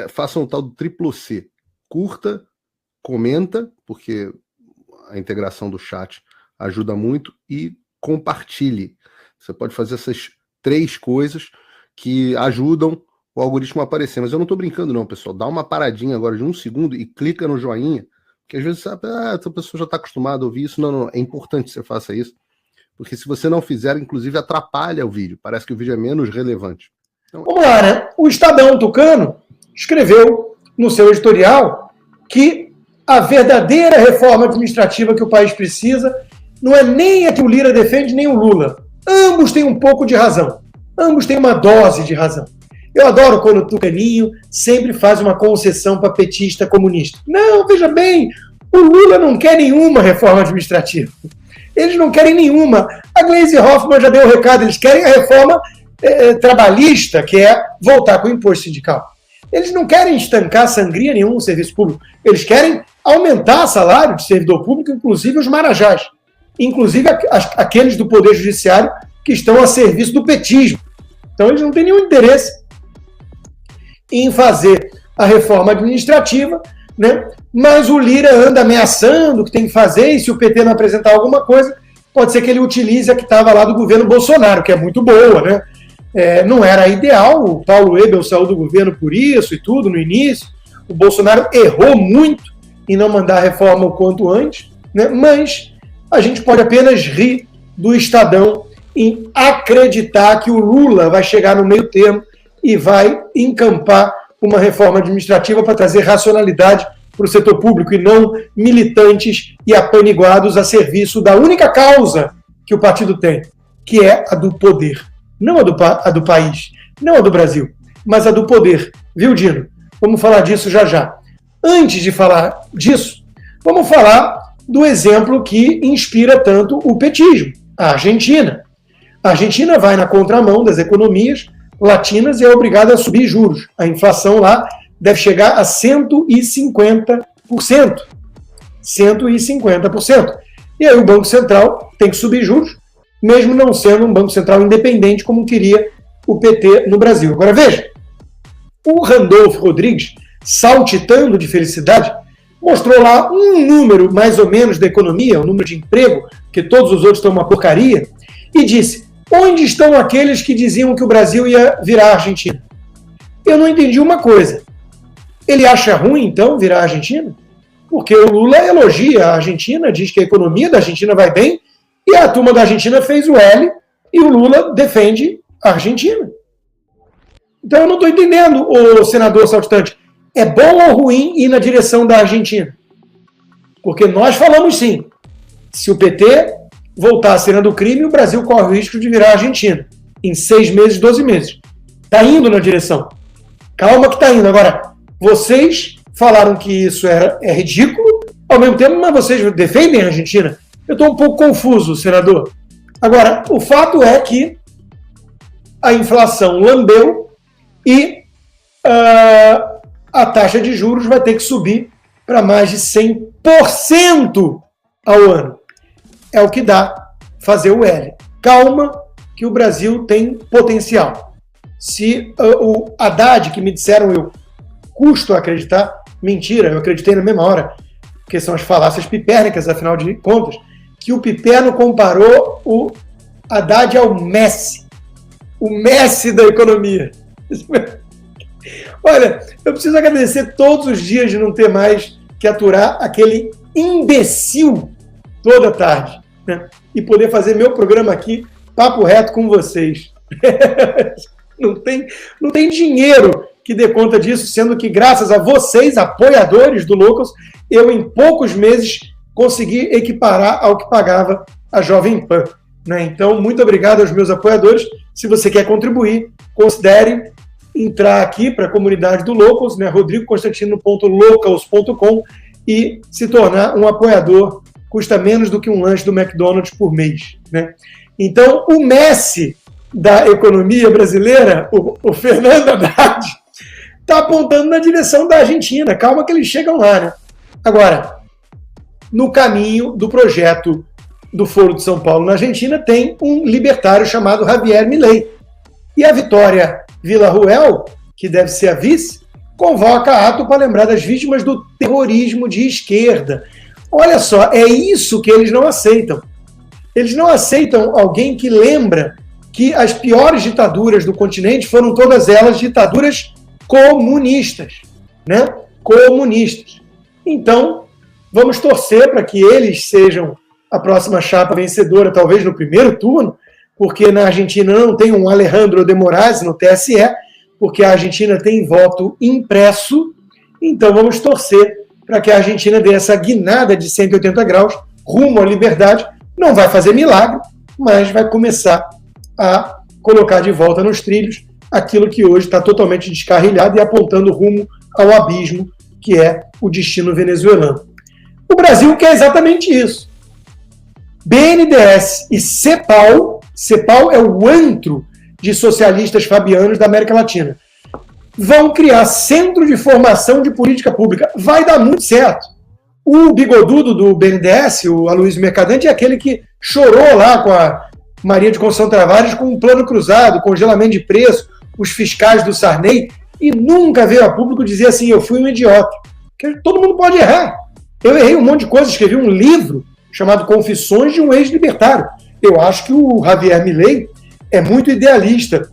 façam o tal do triplo C. Curta, comenta, porque a integração do chat ajuda muito, e compartilhe. Você pode fazer essas 3 coisas que ajudam o algoritmo a aparecer. Mas eu não estou brincando não, pessoal. Dá uma paradinha agora de 1 segundo e clica no joinha, porque às vezes sabe, essa pessoa já está acostumada a ouvir isso. Não, é importante que você faça isso, porque se você não fizer, inclusive atrapalha o vídeo. Parece que o vídeo é menos relevante. Então... Vamos lá, né? O Estadão Tucano escreveu no seu editorial que a verdadeira reforma administrativa que o país precisa não é nem a que o Lira defende, nem o Lula. Ambos têm um pouco de razão. Ambos têm uma dose de razão. Eu adoro quando o Tucaninho sempre faz uma concessão para petista comunista. Não, veja bem, o Lula não quer nenhuma reforma administrativa. Eles não querem nenhuma. A Gleisi Hoffmann já deu o recado, eles querem a reforma trabalhista, que é voltar com o imposto sindical. Eles não querem estancar sangria nenhuma no serviço público. Eles querem aumentar o salário de servidor público, inclusive os marajás. Inclusive aqueles do Poder Judiciário que estão a serviço do petismo. Então eles não têm nenhum interesse em fazer a reforma administrativa, né? Mas o Lira anda ameaçando que tem que fazer, e se o PT não apresentar alguma coisa, pode ser que ele utilize a que estava lá do governo Bolsonaro, que é muito boa, né? Não era ideal, o Paulo Ebel saiu do governo por isso e tudo no início, o Bolsonaro errou muito em não mandar a reforma o quanto antes, né? Mas a gente pode apenas rir do Estadão em acreditar que o Lula vai chegar no meio termo e vai encampar uma reforma administrativa para trazer racionalidade para o setor público e não militantes e apaniguados a serviço da única causa que o partido tem, que é a do poder. Não a do país, não a do Brasil, mas a do poder. Viu, Dino? Vamos falar disso já já. Antes de falar disso, vamos falar do exemplo que inspira tanto o petismo, a Argentina. A Argentina vai na contramão das economias latinas e é obrigada a subir juros. A inflação lá deve chegar a 150%. 150%. E aí o Banco Central tem que subir juros, mesmo não sendo um Banco Central independente como queria o PT no Brasil. Agora veja, o Randolfo Rodrigues, saltitando de felicidade, mostrou lá um número mais ou menos da economia, o número de emprego, que todos os outros estão uma porcaria, e disse: onde estão aqueles que diziam que o Brasil ia virar a Argentina? Eu não entendi uma coisa. Ele acha ruim, então, virar a Argentina? Porque o Lula elogia a Argentina, diz que a economia da Argentina vai bem, e a turma da Argentina fez o L, e o Lula defende a Argentina. Então eu não estou entendendo, o senador saltitante. É bom ou ruim ir na direção da Argentina? Porque nós falamos sim. Se o PT voltar a cena do crime, o Brasil corre o risco de virar a Argentina. Em 6 meses, 12 meses. Está indo na direção. Calma que está indo. Agora, vocês falaram que isso é ridículo, ao mesmo tempo, mas vocês defendem a Argentina? Eu estou um pouco confuso, senador. Agora, o fato é que a inflação lambeu e a taxa de juros vai ter que subir para mais de 100% ao ano. É o que dá fazer o L. Calma, que o Brasil tem potencial. Se o Haddad, que me disseram, eu custo acreditar, mentira, eu acreditei na mesma hora, porque são as falácias pipérnicas, afinal de contas, que o Piperno comparou o Haddad ao Messi. O Messi da economia. Olha, eu preciso agradecer todos os dias de não ter mais que aturar aquele imbecil toda tarde, né? E poder fazer meu programa aqui, papo reto com vocês. Não tem dinheiro que dê conta disso, sendo que graças a vocês, apoiadores do Locals, eu em poucos meses consegui equiparar ao que pagava a Jovem Pan, né? Então, muito obrigado aos meus apoiadores. Se você quer contribuir, considere entrar aqui para a comunidade do Locals, né? rodrigoconstantino.locals.com, e se tornar um apoiador. Custa menos do que um lanche do McDonald's por mês, né? Então, o Messi da economia brasileira, o Fernando Haddad, está apontando na direção da Argentina. Calma que eles chegam lá, né? Agora, no caminho do projeto do Foro de São Paulo na Argentina, tem um libertário chamado Javier Milei. E a Vitória Villarruel, que deve ser a vice, convoca ato para lembrar das vítimas do terrorismo de esquerda. Olha só, é isso que eles não aceitam. Eles não aceitam alguém que lembra que as piores ditaduras do continente foram todas elas ditaduras comunistas, né? Comunistas. Então, vamos torcer para que eles sejam a próxima chapa vencedora, talvez no primeiro turno, porque na Argentina não tem um Alejandro de Moraes no TSE, porque a Argentina tem voto impresso. Então, vamos torcer para que a Argentina dê essa guinada de 180 graus rumo à liberdade. Não vai fazer milagre, mas vai começar a colocar de volta nos trilhos aquilo que hoje está totalmente descarrilhado e apontando rumo ao abismo, que é o destino venezuelano. O Brasil quer exatamente isso. BNDES e CEPAL é o antro de socialistas fabianos da América Latina, vão criar centro de formação de política pública. Vai dar muito certo. O bigodudo do BNDES, o Aloysio Mercadante, é aquele que chorou lá com a Maria de Conceição Tavares com um plano cruzado, congelamento de preço, os fiscais do Sarney, e nunca veio a público dizer assim, eu fui um idiota. Porque todo mundo pode errar. Eu errei um monte de coisa, escrevi um livro chamado Confissões de um Ex-Libertário. Eu acho que o Javier Milei é muito idealista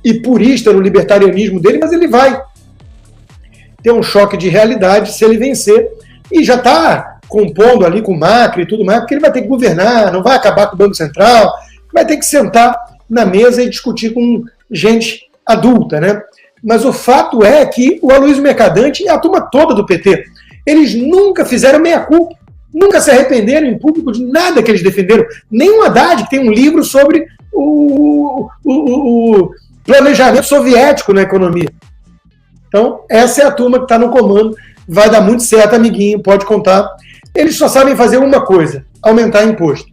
e purista no libertarianismo dele, mas ele vai ter um choque de realidade se ele vencer, e já está compondo ali com o Macri e tudo mais, porque ele vai ter que governar, não vai acabar com o Banco Central, vai ter que sentar na mesa e discutir com gente adulta, né? Mas o fato é que o Aloysio Mercadante e a turma toda do PT, eles nunca fizeram meia-culpa, nunca se arrependeram em público de nada que eles defenderam. Nem o Haddad, que tem um livro sobre o planejamento soviético na economia. Então, essa é a turma que está no comando. Vai dar muito certo, amiguinho, pode contar. Eles só sabem fazer uma coisa, aumentar imposto.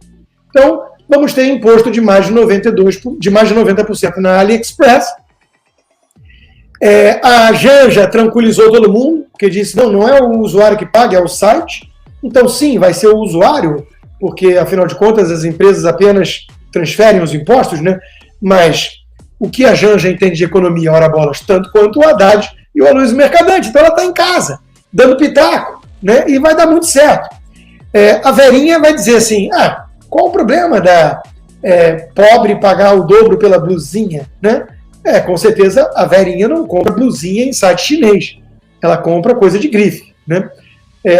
Então, vamos ter imposto de mais de 90% na AliExpress. A Janja tranquilizou todo mundo, porque disse, não é o usuário que paga, é o site. Então, sim, vai ser o usuário, porque, afinal de contas, as empresas apenas transferem os impostos, né? Mas o que a Janja entende de economia, ora bolas, tanto quanto o Haddad e o Aloysio Mercadante. Então, ela está em casa, dando pitaco, né? E vai dar muito certo. A Verinha vai dizer assim, qual o problema da pobre pagar o dobro pela blusinha, né? Com certeza, a Verinha não compra blusinha em site chinês. Ela compra coisa de grife, né?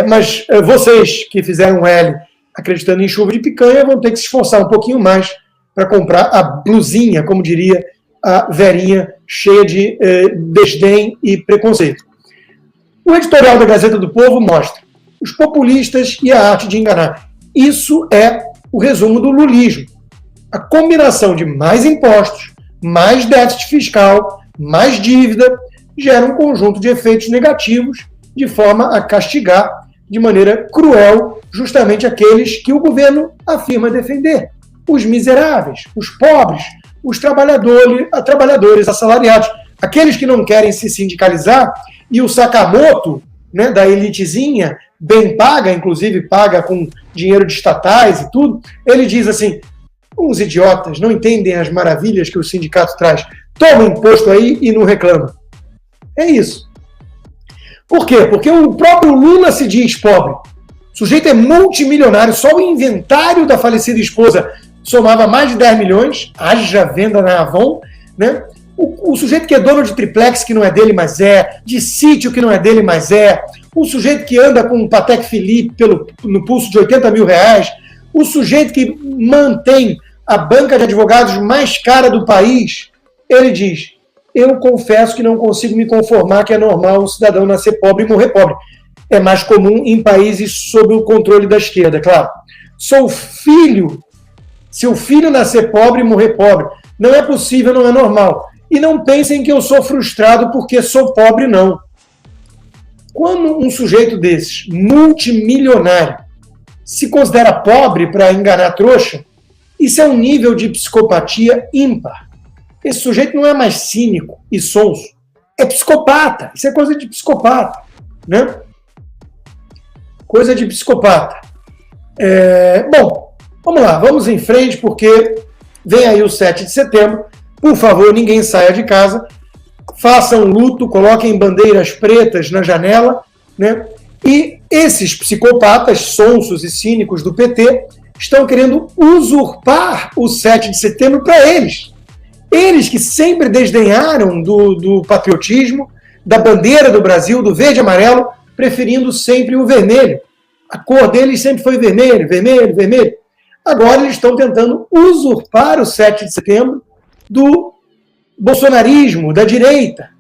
Mas vocês que fizeram L acreditando em chuva de picanha vão ter que se esforçar um pouquinho mais para comprar a blusinha, como diria a Verinha, cheia de desdém e preconceito. O editorial da Gazeta do Povo mostra os populistas e a arte de enganar. Isso é o resumo do lulismo. A combinação de mais impostos, mais déficit fiscal, mais dívida, gera um conjunto de efeitos negativos de forma a castigar de maneira cruel justamente aqueles que o governo afirma defender. Os miseráveis, os pobres, os trabalhadores assalariados, aqueles que não querem se sindicalizar, e o Sakamoto, né, da elitezinha, bem paga, inclusive paga com dinheiro de estatais e tudo, ele diz assim, uns idiotas não entendem as maravilhas que o sindicato traz, toma imposto aí e não reclama. É isso. Por quê? Porque o próprio Lula se diz pobre. O sujeito é multimilionário, só o inventário da falecida esposa somava mais de 10 milhões, haja venda na Avon, né? O sujeito que é dono de triplex que não é dele, mas de sítio que não é dele, mas o sujeito que anda com um Patek Philippe no pulso de 80 mil reais, o sujeito que mantém a banca de advogados mais cara do país, ele diz, eu confesso que não consigo me conformar que é normal um cidadão nascer pobre e morrer pobre. É mais comum em países sob o controle da esquerda, claro. Sou filho, se o filho nascer pobre e morrer pobre, não é possível, não é normal. E não pensem que eu sou frustrado porque sou pobre, não. Quando um sujeito desses, multimilionário, se considera pobre para enganar trouxa, isso é um nível de psicopatia ímpar. Esse sujeito não é mais cínico e sonso, é psicopata. Isso é coisa de psicopata, né? Coisa de psicopata. Bom, vamos lá, vamos em frente, porque vem aí o 7 de setembro. Por favor, ninguém saia de casa. façam luto, coloquem bandeiras pretas na janela, né? E esses psicopatas, sonsos e cínicos do PT estão querendo usurpar o 7 de setembro para eles. Eles que sempre desdenharam do patriotismo, da bandeira do Brasil, do verde e amarelo, preferindo sempre o vermelho. A cor deles sempre foi vermelho, vermelho, vermelho. Agora eles estão tentando usurpar o 7 de setembro do bolsonarismo, da direita.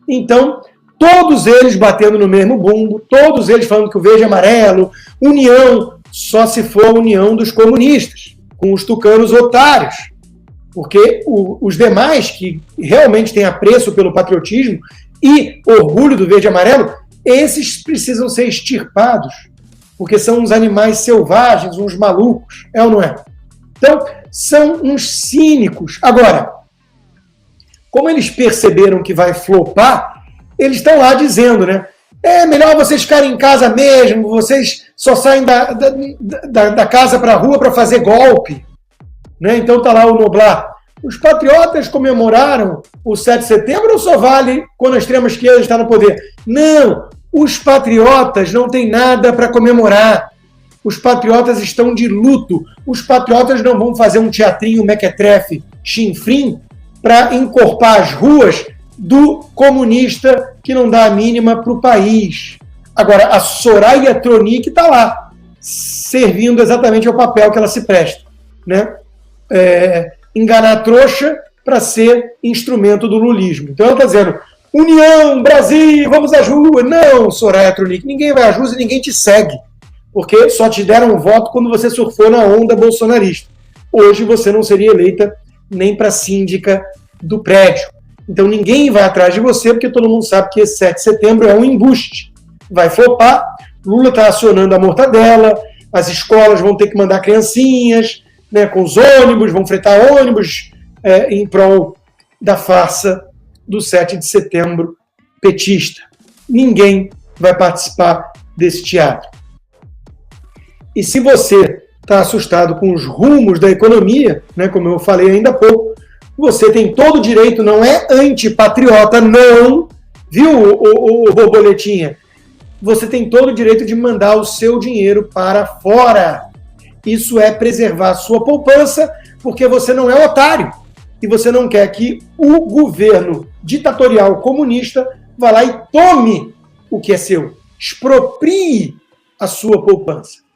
Então, todos eles batendo no mesmo bumbo, todos eles falando que o verde e amarelo, união, só se for a união dos comunistas, com os tucanos otários. Porque os demais, que realmente têm apreço pelo patriotismo e orgulho do verde e amarelo, esses precisam ser extirpados, porque são uns animais selvagens, uns malucos, é ou não é? Então, são uns cínicos. Agora, como eles perceberam que vai flopar, eles estão lá dizendo, né? É melhor vocês ficarem em casa mesmo, vocês só saem da casa para a rua para fazer golpe. Né? Então tá lá o Noblar. Os patriotas comemoraram o 7 de setembro ou só vale quando a extrema-esquerda está no poder? Não, os patriotas não têm nada para comemorar. Os patriotas estão de luto. Os patriotas não vão fazer um teatrinho mequetrefe, chinfrim, para encorpar as ruas do comunista que não dá a mínima para o país. Agora, a Soraya Tronic está lá, servindo exatamente ao papel que ela se presta. Né? Enganar a trouxa para ser instrumento do lulismo. Então ela está dizendo, União, Brasil, vamos às ruas. Não, Soraya Tronic, ninguém vai às ruas e ninguém te segue, porque só te deram um voto quando você surfou na onda bolsonarista. Hoje você não seria eleita nem para síndica do prédio. Então ninguém vai atrás de você, porque todo mundo sabe que esse 7 de setembro é um embuste. Vai flopar, Lula está acionando a mortadela, as escolas vão ter que mandar criancinhas, né, com os ônibus, vão fretar ônibus em prol da farsa do 7 de setembro petista. Ninguém vai participar desse teatro. E se você está assustado com os rumos da economia, né, como eu falei ainda há pouco, você tem todo o direito, não é antipatriota, não, viu, o borboletinha? Você tem todo o direito de mandar o seu dinheiro para fora. Isso é preservar a sua poupança, porque você não é otário. E você não quer que o governo ditatorial comunista vá lá e tome o que é seu. Exproprie a sua poupança.